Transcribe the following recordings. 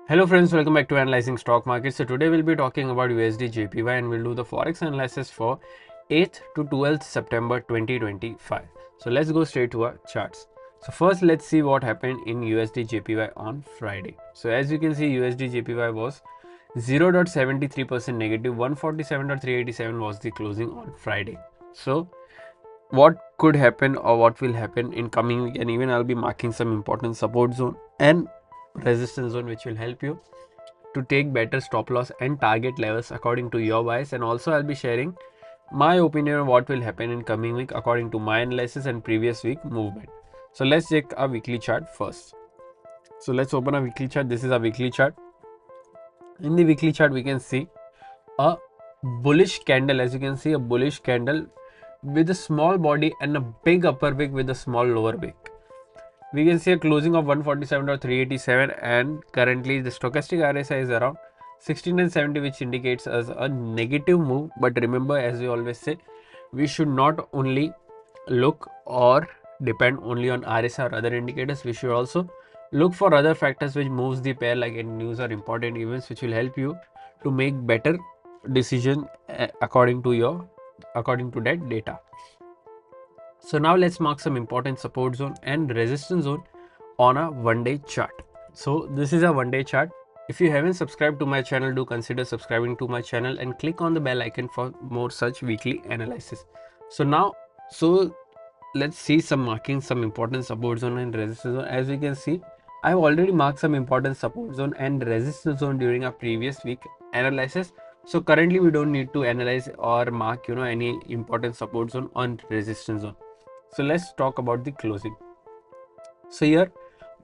Hello friends, welcome back to Analyzing Stock Market. So today we'll be talking about USD JPY and we'll do the Forex analysis for 8th to 12th September 2025. So let's go straight to our charts. So first let's see what happened in USD JPY on Friday. So as you can see, USD JPY was 0.73% negative, 147.387 was the closing on Friday. So what could happen or what will happen in coming week, and even I'll be marking some important support zone and resistance zone which will help you to take better stop loss and target levels according to your bias. And also I'll be sharing my opinion on what will happen in coming week according to my analysis and previous week movement. So let's check our weekly chart first. So let's open a weekly chart. This is a weekly chart. In the weekly chart we can see a bullish candle. As you can see, a bullish candle with a small body and a big upper wick with a small lower wick. We can see a closing of 147.387 and currently the stochastic RSI is around 1670, which indicates us a negative move. But remember, as we always say, we should not only look or depend only on RSI or other indicators. We should also look for other factors which moves the pair, like in news or important events, which will help you to make better decision according to that data. So now let's mark some important support zone and resistance zone on a one-day chart. So this is a one-day chart. If you haven't subscribed to my channel, do consider subscribing to my channel and click on the bell icon for more such weekly analysis. So let's see some marking some important support zone and resistance zone. As you can see, I've already marked some important support zone and resistance zone during our previous week analysis. So currently we don't need to analyze or mark any important support zone on resistance zone. So let's talk about the closing. So here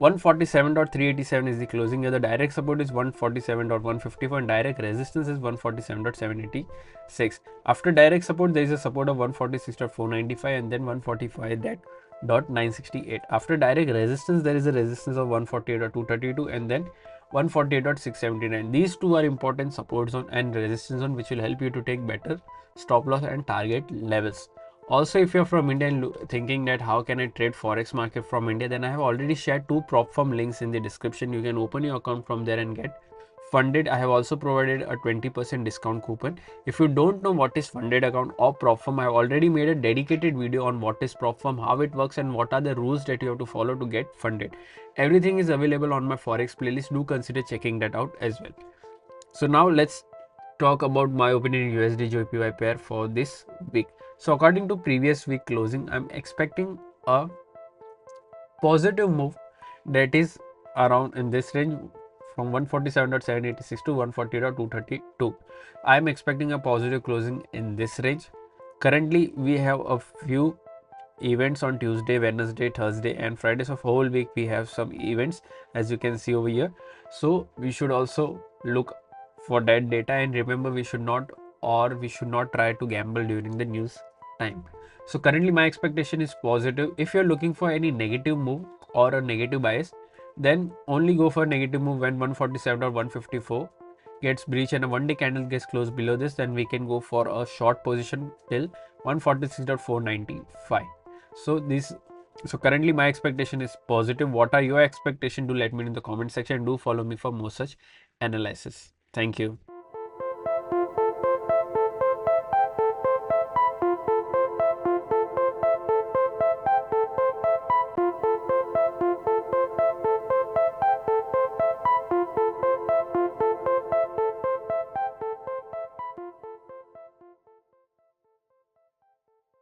147.387 is the closing. Here the direct support is 147.154 and direct resistance is 147.786. After direct support there is a support of 146.495 and then 145.968. After direct resistance there is a resistance of 148.232 and then 148.679. These two are important support zone and resistance zone which will help you to take better stop loss and target levels. Also, if you're from India and thinking that how can I trade Forex market from India, then I have already shared two prop firm links in the description. You can open your account from there and get funded. I have also provided a 20% discount coupon. If you don't know what is funded account or prop firm, I have already made a dedicated video on what is prop firm, how it works and what are the rules that you have to follow to get funded. Everything is available on my Forex playlist. Do consider checking that out as well. So now let's talk about my opinion in USD JPY pair for this week. So according to previous week closing, I'm expecting a positive move that is around in this range from 147.786 to 140.232. I'm expecting a positive closing in this range. Currently, we have a few events on Tuesday, Wednesday, Thursday and Friday. So for whole week we have some events as you can see over here. So we should also look for that data, and remember we should not try to gamble during the news time. So currently my expectation is positive. If you're looking for any negative move or a negative bias, then only go for negative move when 147.154 gets breached and a one day candle gets closed below this. Then we can go for a short position till 146.495. So currently my expectation is positive. What are your expectation? Do let me know in the comment section. Do follow me for more such analysis. Thank you.